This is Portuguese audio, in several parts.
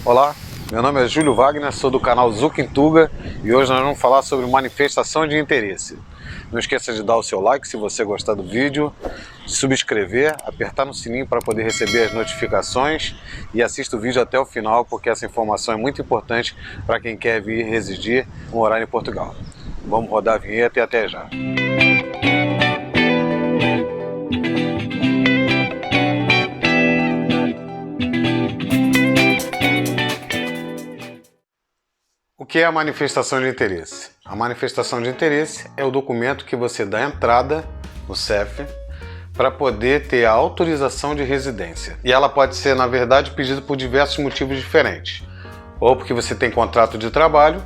Olá, meu nome é Júlio Wagner, sou do canal Zuquintuga e hoje nós vamos falar sobre manifestação de interesse. Não esqueça de dar o seu like se você gostar do vídeo, de subscrever, apertar no sininho para poder receber as notificações e assista o vídeo até o final porque essa informação é muito importante para quem quer vir residir ou morar em Portugal. Vamos rodar a vinheta e até já. O que é a manifestação de interesse? A manifestação de interesse é o documento que você dá entrada no CEF para poder ter a autorização de residência. E ela pode ser, na verdade, pedida por diversos motivos diferentes. Ou porque você tem contrato de trabalho,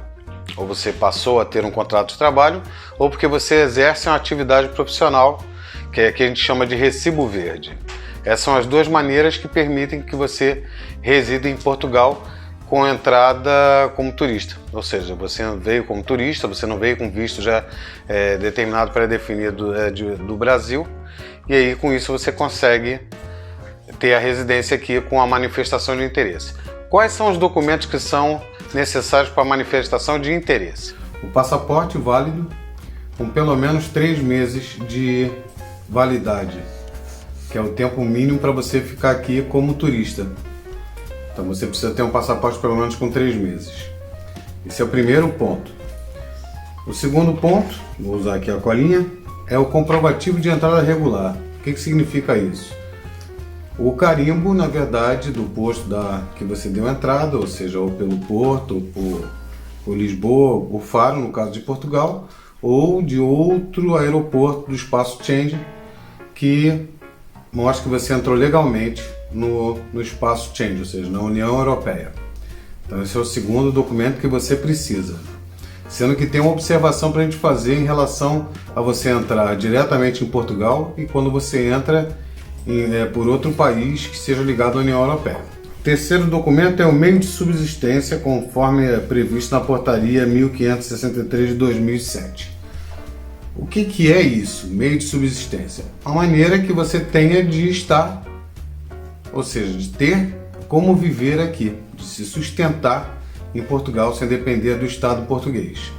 ou você passou a ter um contrato de trabalho, ou porque você exerce uma atividade profissional, que é que a gente chama de recibo verde. Essas são as duas maneiras que permitem que você resida em Portugal com entrada como turista, ou seja, você veio como turista, você não veio com visto já determinado, pré-definido do Brasil, e aí com isso você consegue ter a residência aqui com a manifestação de interesse. Quais são os documentos que são necessários para a manifestação de interesse? O passaporte válido, com pelo menos 3 meses de validade, que é o tempo mínimo para você ficar aqui como turista. Então você precisa ter um passaporte pelo menos com 3 meses. Esse é o primeiro ponto. O segundo ponto, vou usar aqui a colinha, é o comprovativo de entrada regular. O que significa isso? O carimbo, na verdade, do posto que você deu entrada, ou seja, ou pelo Porto, ou por Lisboa, ou por Faro, no caso de Portugal, ou de outro aeroporto do espaço Schengen, que mostra que você entrou legalmente no espaço Schengen, ou seja, na União Europeia. Então esse é o segundo documento que você precisa. Sendo que tem uma observação para a gente fazer em relação a você entrar diretamente em Portugal e quando você entra por outro país que seja ligado à União Europeia. O terceiro documento é o meio de subsistência, conforme é previsto na portaria 1563 de 2007. O que é isso, meio de subsistência? A maneira que você tenha de estar, ou seja, de ter como viver aqui, de se sustentar em Portugal sem depender do Estado português.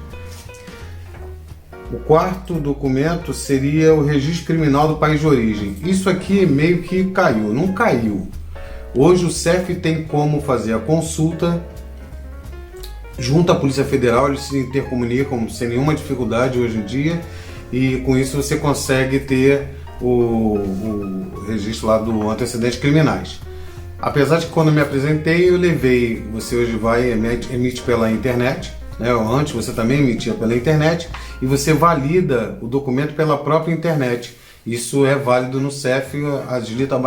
O quarto documento seria o registro criminal do país de origem. Isso aqui meio que caiu, não caiu. Hoje o CEF tem como fazer a consulta junto à Polícia Federal, eles se intercomunicam sem nenhuma dificuldade hoje em dia e com isso você consegue ter o registro lá do antecedentes criminais. Apesar de que quando eu me apresentei eu levei, você hoje emite pela internet, né? Antes você também emitia pela internet e você valida o documento pela própria internet. Isso é válido no CEF, agiliza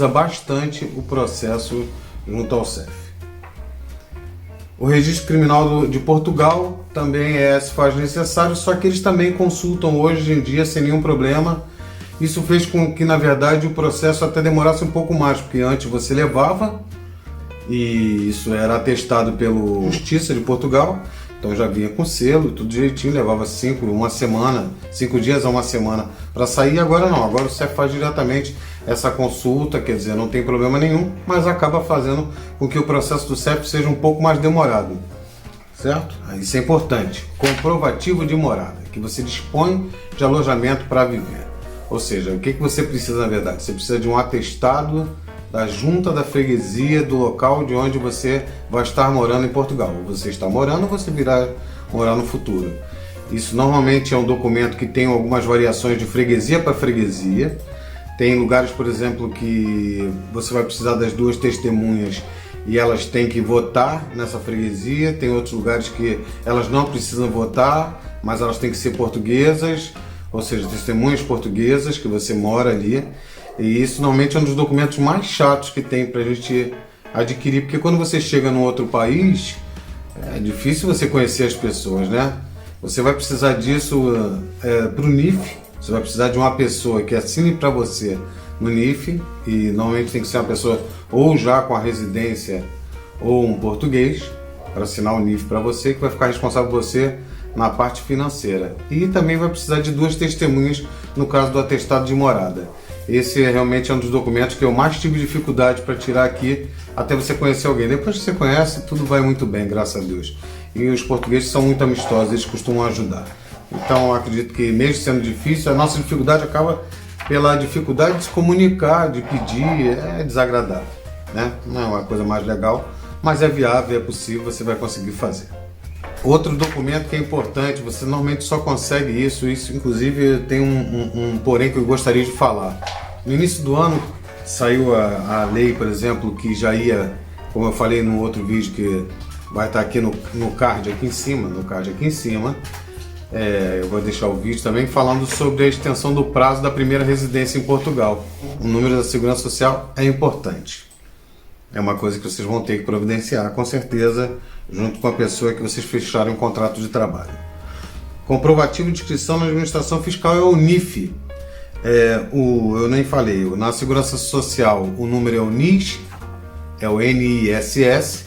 bastante o processo junto ao CEF. O registro criminal de Portugal também se faz necessário, só que eles também consultam hoje em dia sem nenhum problema. Isso fez com que, na verdade, o processo até demorasse um pouco mais, porque antes você levava, e isso era atestado pela Justiça de Portugal, então já vinha com selo, tudo direitinho, levava 5 dias a uma semana para sair, agora não, agora o CEF faz diretamente essa consulta, quer dizer, não tem problema nenhum, mas acaba fazendo com que o processo do CEF seja um pouco mais demorado, certo? Isso é importante. Comprovativo de morada, que você dispõe de alojamento para viver. Ou seja, o que você precisa na verdade? Você precisa de um atestado da junta da freguesia do local de onde você vai estar morando em Portugal. Ou você está morando ou você virá morar no futuro. Isso normalmente é um documento que tem algumas variações de freguesia para freguesia. Tem lugares, por exemplo, que você vai precisar das 2 testemunhas e elas têm que votar nessa freguesia. Tem outros lugares que elas não precisam votar, mas elas têm que ser portuguesas, ou seja, testemunhas portuguesas que você mora ali. E isso normalmente é um dos documentos mais chatos que tem para a gente adquirir, porque quando você chega num outro país, é difícil você conhecer as pessoas, né? Você vai precisar disso para o NIF, você vai precisar de uma pessoa que assine para você no NIF, e normalmente tem que ser uma pessoa ou já com a residência ou um português, para assinar o NIF para você, que vai ficar responsável por você na parte financeira. E também vai precisar de 2 testemunhas no caso do atestado de morada. esse realmente é um dos documentos que eu mais tive dificuldade para tirar aqui, até você conhecer alguém. Depois que você conhece, tudo vai muito bem, graças a Deus. E os portugueses são muito amistosos, eles costumam ajudar. Então, eu acredito que mesmo sendo difícil, a nossa dificuldade acaba pela dificuldade de se comunicar, de pedir, é desagradável, né? Não é uma coisa mais legal, mas é viável, é possível, você vai conseguir fazer. Outro documento que é importante, você normalmente só consegue isso inclusive tem um porém que eu gostaria de falar. No início do ano saiu a lei, por exemplo, que já ia, como eu falei no outro vídeo que vai estar aqui no card aqui em cima, eu vou deixar o vídeo também falando sobre a extensão do prazo da primeira residência em Portugal. O número da Segurança Social é importante. É uma coisa que vocês vão ter que providenciar, com certeza, junto com a pessoa que vocês fecharem um contrato de trabalho. Comprovativo de inscrição na administração fiscal é o NIF. Eu nem falei, na Segurança Social o número é o NIS, é o NISS,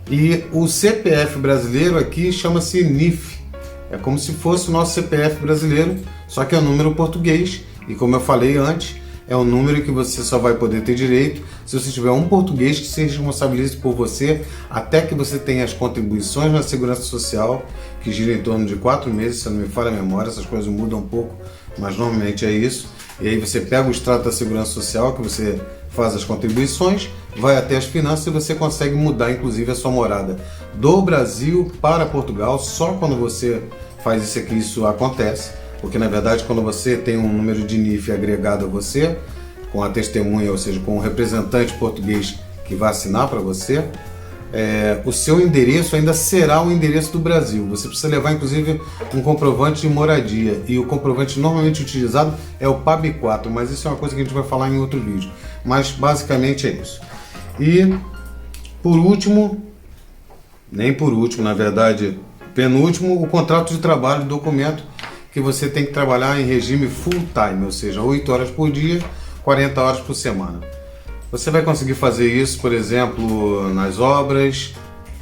e o CPF brasileiro aqui chama-se NIF. É como se fosse o nosso CPF brasileiro, só que é um número português, e como eu falei antes, é um número que você só vai poder ter direito se você tiver um português que se responsabilize por você até que você tenha as contribuições na Segurança Social, que gira em torno de 4 meses, se eu não me falha a memória, essas coisas mudam um pouco, mas normalmente é isso. E aí você pega o extrato da Segurança Social, que você faz as contribuições, vai até as finanças e você consegue mudar inclusive a sua morada do Brasil para Portugal. Só quando você faz isso aqui isso acontece. Porque na verdade quando você tem um número de NIF agregado a você, com a testemunha, ou seja, com o representante português que vai assinar para você, o seu endereço ainda será o endereço do Brasil. Você precisa levar inclusive um comprovante de moradia, e o comprovante normalmente utilizado é o PAB4, mas isso é uma coisa que a gente vai falar em outro vídeo. Mas basicamente é isso. E por último, nem por último, na verdade, penúltimo, o contrato de trabalho, documento que você tem que trabalhar em regime full time, ou seja, 8 horas por dia, 40 horas por semana. Você vai conseguir fazer isso, por exemplo, nas obras,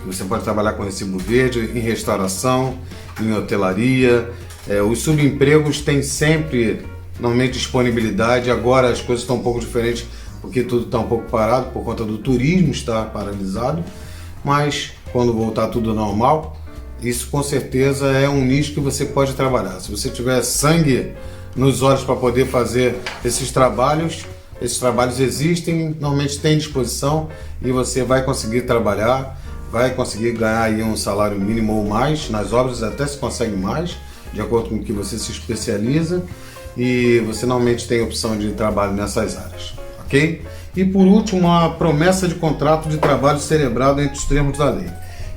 você pode trabalhar com recibo verde, em restauração, em hotelaria. Os subempregos têm sempre, normalmente, disponibilidade. Agora as coisas estão um pouco diferentes, porque tudo está um pouco parado, por conta do turismo estar paralisado, mas quando voltar tudo normal, isso com certeza é um nicho que você pode trabalhar. Se você tiver sangue nos olhos para poder fazer esses trabalhos existem, normalmente tem disposição, e você vai conseguir trabalhar, vai conseguir ganhar aí um salário mínimo ou mais. Nas obras até se consegue mais, de acordo com o que você se especializa, e você normalmente tem opção de trabalho nessas áreas, ok? E por último, a promessa de contrato de trabalho celebrado entre os termos da lei.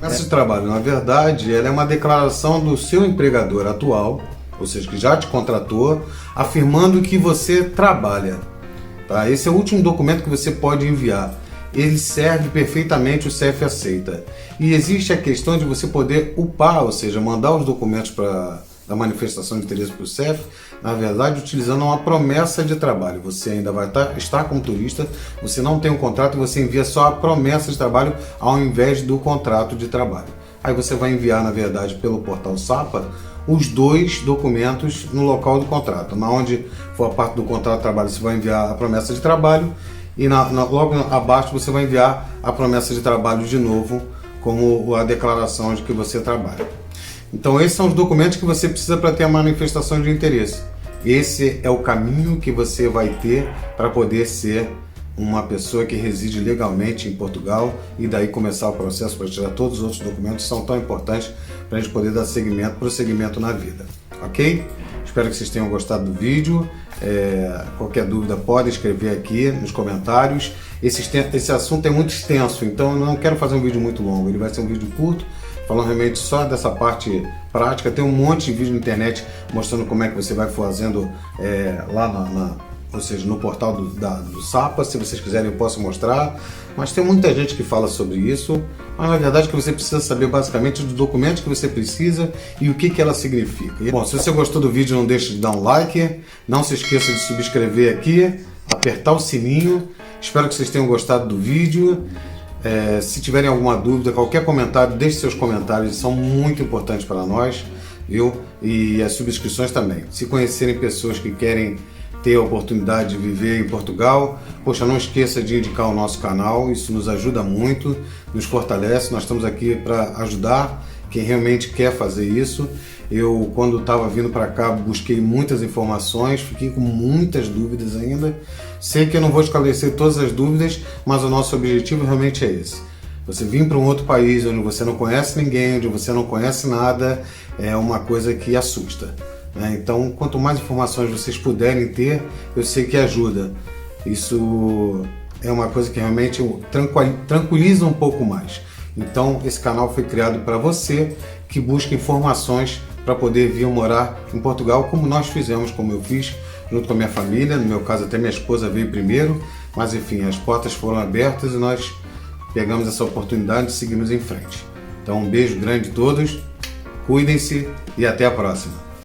Esse trabalho, na verdade, ela é uma declaração do seu empregador atual, ou seja, que já te contratou, afirmando que você trabalha. Tá? Esse é o último documento que você pode enviar. Ele serve perfeitamente, o CEF aceita. E existe a questão de você poder upar, ou seja, mandar os documentos da manifestação de interesse para o CEF, na verdade, utilizando uma promessa de trabalho. Você ainda vai estar como turista, você não tem um contrato, você envia só a promessa de trabalho ao invés do contrato de trabalho. Aí você vai enviar, na verdade, pelo portal SAPA, os 2 documentos no local do contrato. Na onde for a parte do contrato de trabalho, você vai enviar a promessa de trabalho, e logo abaixo você vai enviar a promessa de trabalho de novo, como a declaração de que você trabalha. Então esses são os documentos que você precisa para ter a manifestação de interesse. Esse é o caminho que você vai ter para poder ser uma pessoa que reside legalmente em Portugal, e daí começar o processo para tirar todos os outros documentos que são tão importantes para a gente poder dar prosseguimento na vida, ok? Espero que vocês tenham gostado do vídeo. Qualquer dúvida pode escrever aqui nos comentários. Esse assunto é muito extenso, então eu não quero fazer um vídeo muito longo, ele vai ser um vídeo curto, falando realmente só dessa parte prática. Tem um monte de vídeo na internet mostrando como é que você vai fazendo lá ou seja, no portal do SAPA. Se vocês quiserem eu posso mostrar, mas tem muita gente que fala sobre isso. Mas na verdade que você precisa saber basicamente dos documentos que você precisa e o que ela significa. Bom, se você gostou do vídeo, não deixe de dar um like, não se esqueça de subscrever aqui, apertar o sininho. Espero que vocês tenham gostado do vídeo. Se tiverem alguma dúvida, qualquer comentário, deixe seus comentários, são muito importantes para nós, viu? E as subscrições também. Se conhecerem pessoas que querem ter a oportunidade de viver em Portugal, poxa, não esqueça de indicar o nosso canal, isso nos ajuda muito, nos fortalece, nós estamos aqui para ajudar quem realmente quer fazer isso. Eu, quando estava vindo para cá, busquei muitas informações, fiquei com muitas dúvidas ainda. Sei que eu não vou esclarecer todas as dúvidas, mas o nosso objetivo realmente é esse. Você vir para um outro país onde você não conhece ninguém, onde você não conhece nada, é uma coisa que assusta, né? Então, quanto mais informações vocês puderem ter, eu sei que ajuda. Isso é uma coisa que realmente tranquiliza um pouco mais. Então, esse canal foi criado para você que busca informações para poder vir morar em Portugal, como nós fizemos, como eu fiz, junto com a minha família. No meu caso, até minha esposa veio primeiro, mas enfim, as portas foram abertas e nós pegamos essa oportunidade e seguimos em frente. Então, um beijo grande a todos, cuidem-se e até a próxima.